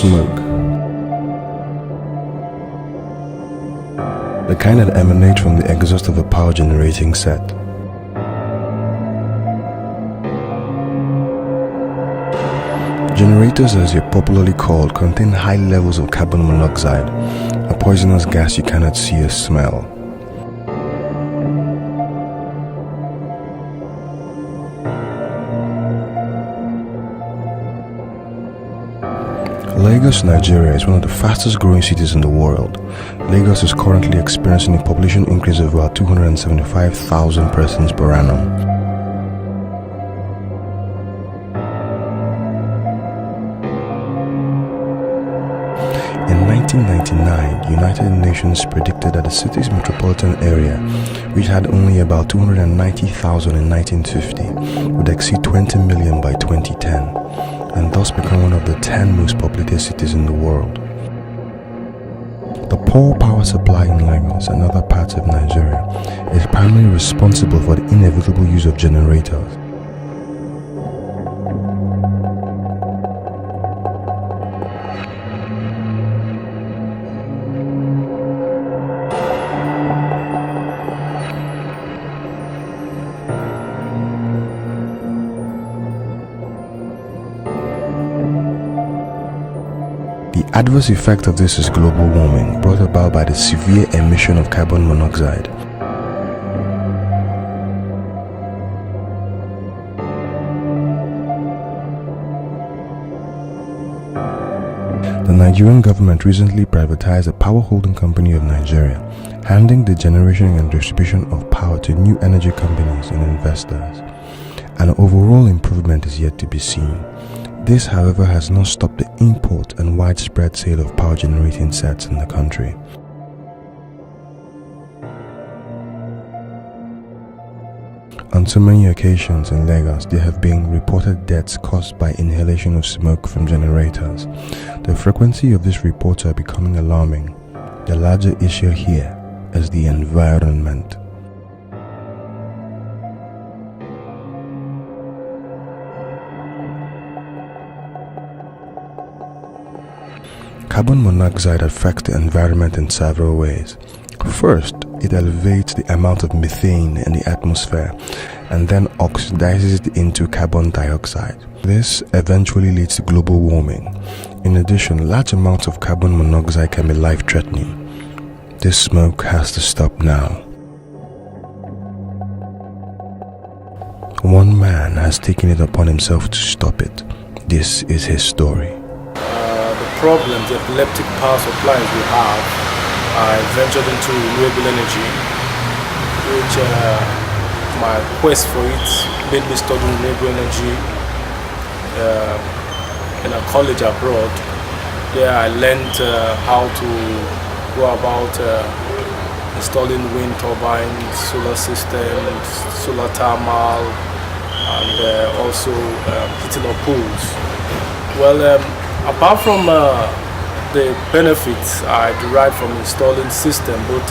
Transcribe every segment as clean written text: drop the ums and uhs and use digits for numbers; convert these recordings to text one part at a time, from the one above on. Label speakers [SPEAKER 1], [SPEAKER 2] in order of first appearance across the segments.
[SPEAKER 1] smoke. The kind that emanates from the exhaust of a power generating set. Generators, as they're popularly called, contain high levels of carbon monoxide, a poisonous gas you cannot see or smell. Lagos, Nigeria is one of the fastest growing cities in the world. Lagos is currently experiencing a population increase of about 275,000 persons per annum. In 1999, the United Nations predicted that the city's metropolitan area, which had only about 290,000 in 1950, would exceed 20 million by 2010. And thus become one of the 10 most populated cities in the world. The poor power supply in Lagos and other parts of Nigeria is primarily responsible for the inevitable use of generators. The adverse effect of this is global warming, brought about by the severe emission of carbon monoxide. The Nigerian government recently privatized the power holding company of Nigeria, handing the generation and distribution of power to new energy companies and investors. An overall improvement is yet to be seen. This, however, has not stopped the import and widespread sale of power generating sets in the country. On so many occasions in Lagos, there have been reported deaths caused by inhalation of smoke from generators. The frequency of these reports are becoming alarming. The larger issue here is the environment. Carbon monoxide affects the environment in several ways. First, it elevates the amount of methane in the atmosphere and then oxidizes it into carbon dioxide. This eventually leads to global warming. In addition, large amounts of carbon monoxide can be life-threatening. This smoke has to stop now. One man has taken it upon himself to stop it. This is his story.
[SPEAKER 2] Problems, the epileptic power supplies we have, I ventured into renewable energy, which my quest for it made me study renewable energy in a college abroad. There I learned how to go about installing wind turbines, solar systems, solar thermal, and also heating of pools. Well, apart from the benefits I derive from installing systems, both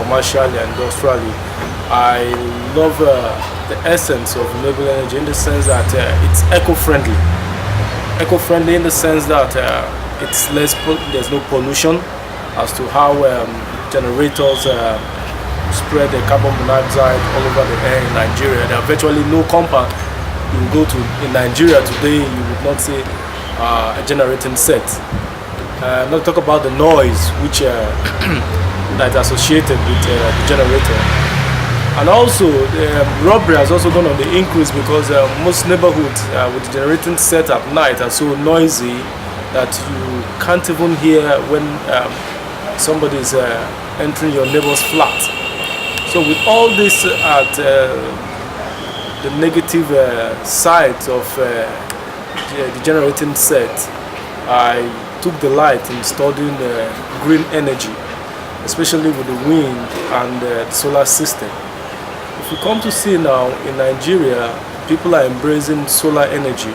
[SPEAKER 2] commercially and industrially, I love the essence of renewable energy in the sense that it's eco-friendly. Eco-friendly in the sense that there's no pollution as to how generators spread the carbon monoxide all over the air in Nigeria. There are virtually no compound you will go to in Nigeria today, you would not see a generating set. Not talk about the noise which that is associated with the generator. And also, robbery has also gone on the increase because most neighborhoods with the generating set at night are so noisy that you can't even hear when somebody is entering your neighbor's flat. So with all this at the negative sides of the generating set, I took delight in studying green energy, especially with the wind and the solar system. If you come to see now in Nigeria, people are embracing solar energy.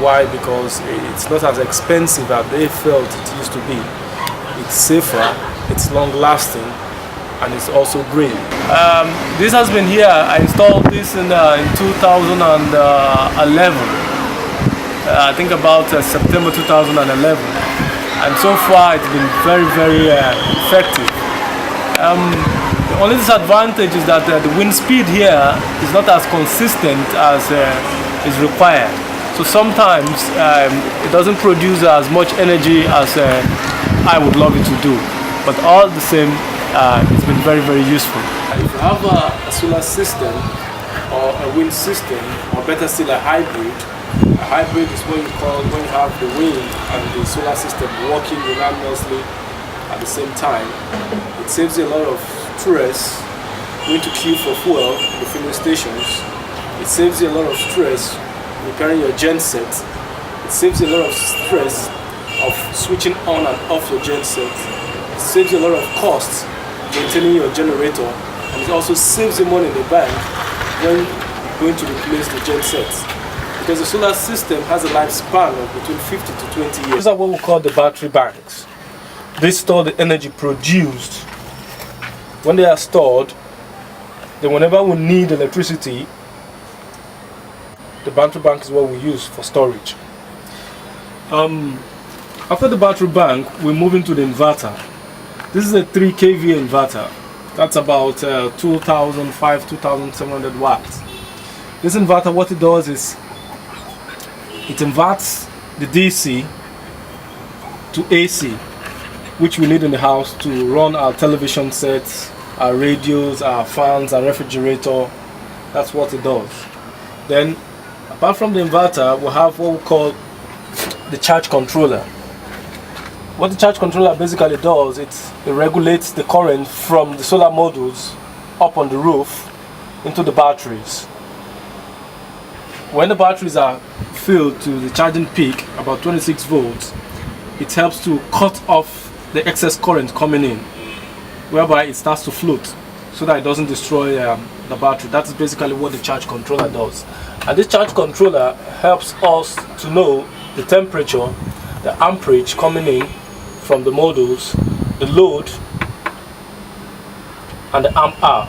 [SPEAKER 2] Why? Because it's not as expensive as they felt it used to be. It's safer, it's long lasting, and it's also green. This has been here. I installed this in 2011. I think about September 2011, and so far it's been very, very effective. The only disadvantage is that the wind speed here is not as consistent as is required. So sometimes it doesn't produce as much energy as I would love it to do. But all the same, it's been very, very useful. If you have a solar system or a wind system, or better still a hybrid is what you call when you have the wind and the solar system working unanimously at the same time. It saves you a lot of stress going to queue for fuel in the filling stations. It saves you a lot of stress repairing your genset. It saves you a lot of stress of switching on and off your genset. It saves you a lot of costs maintaining your generator, and it also saves you money in the bank when going to replace the gensets, because the solar system has a lifespan of between 50 to 20 years. These are what we call the battery banks. They store the energy produced. When they are stored, then whenever we need electricity, the battery bank is what we use for storage. After the battery bank, we move into the inverter. This is a 3 kVA inverter. That's about 2,700 watts. This inverter, what it does is it inverts the DC to AC, which we need in the house to run our television sets, our radios, our fans, our refrigerator. That's what it does. Then, apart from the inverter, we have what we call the charge controller. What the charge controller basically does, it regulates the current from the solar modules up on the roof into the batteries. When the batteries are filled to the charging peak, about 26 volts, it helps to cut off the excess current coming in, whereby it starts to float so that it doesn't destroy the battery. That's basically what the charge controller does. And this charge controller helps us to know the temperature, the amperage coming in from the modules, the load, and the amp hour.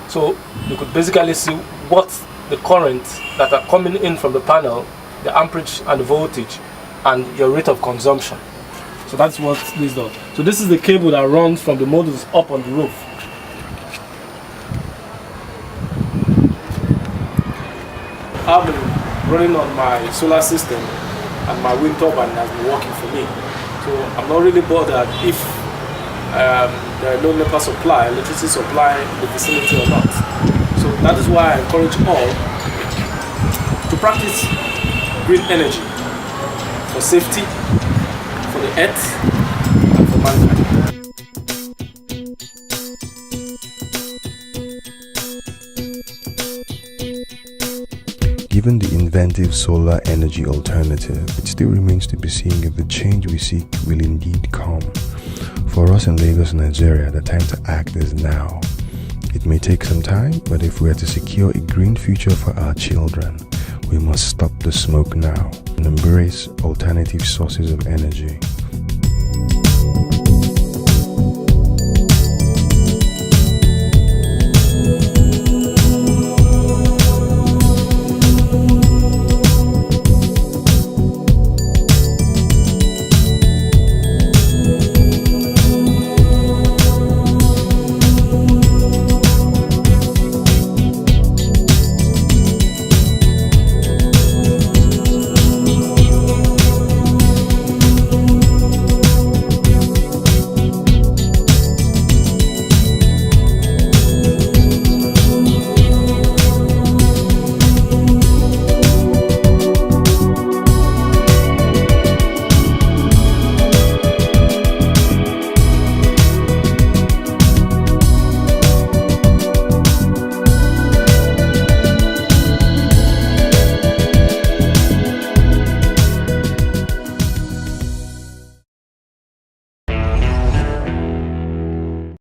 [SPEAKER 2] So you could basically see what the currents that are coming in from the panel, the amperage and the voltage, and your rate of consumption. So that's what this does. So this is the cable that runs from the modules up on the roof. I've been running on my solar system, and my wind turbine has been working for me. So I'm not really bothered if there are no NEPA supply, electricity supply in the vicinity or not. So that is why I encourage all to practice green energy for safety, for the earth, and for mankind.
[SPEAKER 1] Given the inventive solar energy alternative, it still remains to be seen if the change we seek will indeed come. For us in Lagos, Nigeria, the time to act is now. It may take some time, but if we are to secure a green future for our children, we must stop the smoke now and embrace alternative sources of energy.